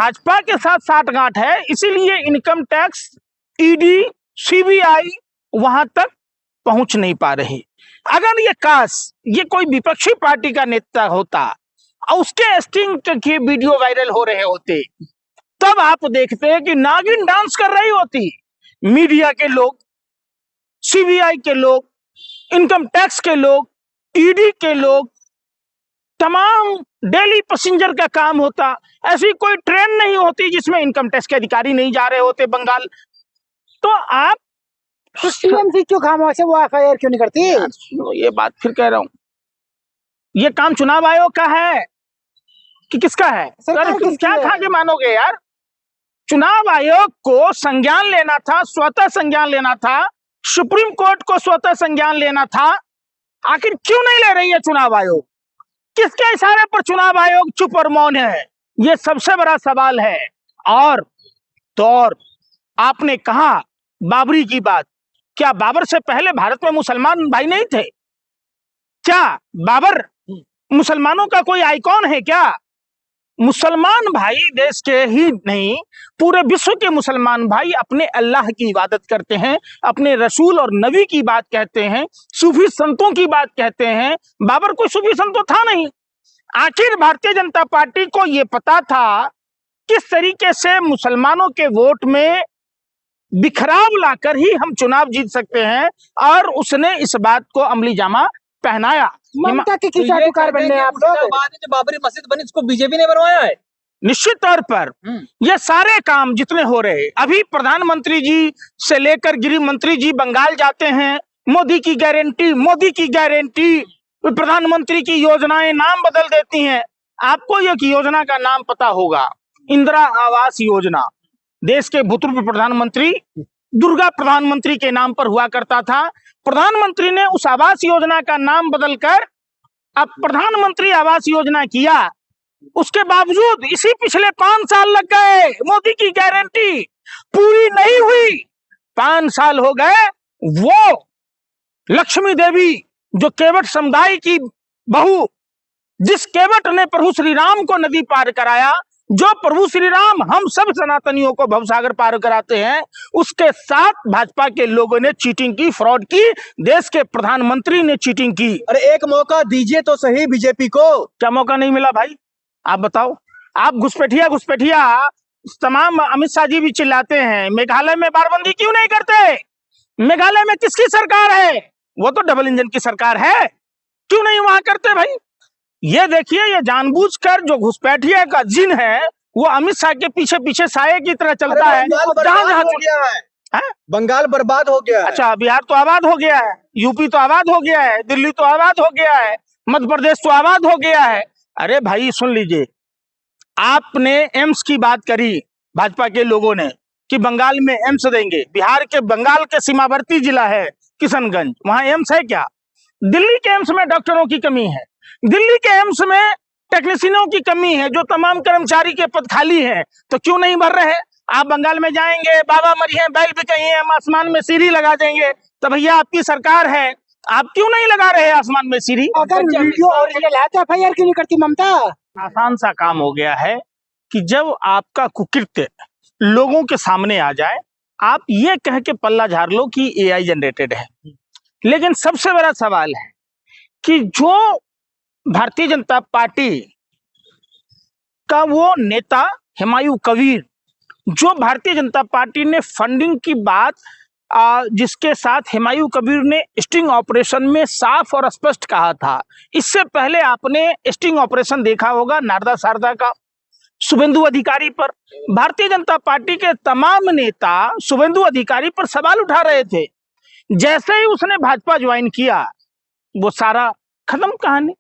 भाजपा के साथ साठगांठ है, इसीलिए इनकम टैक्स, ईडी, सीबीआई वहां तक पहुंच नहीं पा रही। अगर ये कोई विपक्षी पार्टी का नेता होता और उसके स्टिंग के वीडियो वायरल हो रहे होते, तब आप देखते कि नागिन डांस कर रही होती। मीडिया के लोग, सीबीआई के लोग, इनकम टैक्स के लोग, ईडी के लोग, तमाम डेली पैसेंजर का काम होता। ऐसी कोई ट्रेन नहीं होती जिसमें इनकम टैक्स के अधिकारी नहीं जा रहे होते बंगाल। तो आप टीएमसी क्यों खामोश है, वो एफआईआर क्यों नहीं करती? ये बात फिर कह रहा हूं, ये काम चुनाव आयोग का है कि किसका है? तुम क्या खा के मानोगे यार? चुनाव आयोग को संज्ञान लेना था, स्वतः संज्ञान लेना था, सुप्रीम कोर्ट को स्वतः संज्ञान लेना था। आखिर क्यों नहीं ले रही है चुनाव आयोग? किसके इशारे पर चुनाव आयोग चुप और मौन है? ये सबसे बड़ा सवाल है। और तो और आपने कहा बाबरी की बात, क्या बाबर से पहले भारत में मुसलमान भाई नहीं थे? क्या बाबर मुसलमानों का कोई आइकॉन है क्या? मुसलमान भाई देश के ही नहीं, पूरे विश्व के मुसलमान भाई अपने अल्लाह की इबादत करते हैं, अपने रसूल और नबी की बात कहते हैं, सूफी संतों की बात कहते हैं। बाबर कोई सूफी संत तो था नहीं। आखिर भारतीय जनता पार्टी को यह पता था किस तरीके से मुसलमानों के वोट में बिखराव लाकर ही हम चुनाव जीत सकते हैं, और उसने इस बात को अमली जामा पहनाया। ममता के किस अधिकार बनने आप लोग? जो बाबरी मस्जिद बनी उसको बीजेपी ने बनवाया है। निश्चित तौर पर ये सारे काम जितने हो रहे, अभी प्रधानमंत्री जी से लेकर गृह मंत्री जी बंगाल जाते हैं, मोदी की गारंटी, मोदी की गारंटी, प्रधानमंत्री की योजनाएं नाम बदल देती हैं। आपको एक योजना का नाम पता होगा, इंदिरा आवास योजना। देश के भूतपूर्व प्रधानमंत्री दुर्गा प्रधानमंत्री के नाम पर हुआ करता था। प्रधानमंत्री ने उस आवास योजना का नाम बदलकर अब प्रधानमंत्री आवास योजना किया। उसके बावजूद इसी पिछले 5 साल लग गए, मोदी की गारंटी पूरी नहीं हुई। 5 साल हो गए। वो लक्ष्मी देवी जो केवट समुदाय की बहू, जिस केवट ने प्रभु श्री राम को नदी पार कराया, जो प्रभु श्री राम हम सब सनातनियों को भवसागर पार कराते हैं, उसके साथ भाजपा के लोगों ने चीटिंग की, फ्रॉड की, देश के प्रधानमंत्री ने चीटिंग की। अरे एक मौका दीजिए तो सही बीजेपी को। क्या मौका नहीं मिला भाई? आप बताओ। आप घुसपैठिया तमाम अमित शाह जी भी चिल्लाते हैं, मेघालय में बारबंदी क्यों नहीं करते? मेघालय में किसकी सरकार है? वो तो डबल इंजन की सरकार है, क्यों नहीं वहां करते भाई? ये देखिए, ये जानबूझकर जो घुसपैठिया का जिन है वो अमित शाह के पीछे पीछे साये की तरह चलता है। बंगाल बर्बाद हो गया है। अच्छा, बिहार तो आबाद हो गया है, यूपी तो आबाद हो गया है, दिल्ली तो आबाद हो गया है, मध्य प्रदेश तो आबाद हो गया है। अरे भाई सुन लीजिए, आपने एम्स की बात करी भाजपा के लोगों ने कि बंगाल में एम्स देंगे। बिहार के बंगाल के सीमावर्ती जिला है किशनगंज, वहां एम्स है क्या? दिल्ली के एम्स में डॉक्टरों की कमी है, दिल्ली के एम्स में टेक्नीशियनों की कमी है, जो तमाम कर्मचारी के पद खाली हैं, तो क्यों नहीं भर रहे? आप बंगाल में जाएंगे, बाबा मरिए, बैल भी कहीं, हम आसमान में सीढ़ी लगा देंगे। तो भैया आपकी सरकार है, आप क्यों नहीं लगा रहे आसमान में सीढ़ी? अगर वीडियो ओरिजिनल है तो एफआईआर क्यों नहीं करती ममता? आसान सा काम हो गया है कि जब आपका कुकृत्य लोगों के सामने आ जाए, आप ये कह के पल्ला झाड़ लो कि एआई जनरेटेड है। लेकिन सबसे बड़ा सवाल है कि जो भारतीय जनता पार्टी का वो नेता हुमायूं कबीर, जो भारतीय जनता पार्टी ने फंडिंग की बात, जिसके साथ हुमायूं कबीर ने स्टिंग ऑपरेशन में साफ और स्पष्ट कहा था। इससे पहले आपने स्टिंग ऑपरेशन देखा होगा नारदा शारदा का, शुभेंदु अधिकारी पर। भारतीय जनता पार्टी के तमाम नेता शुभेंदु अधिकारी पर सवाल उठा रहे थे। जैसे ही उसने भाजपा ज्वाइन किया, वो सारा खत्म कहानी।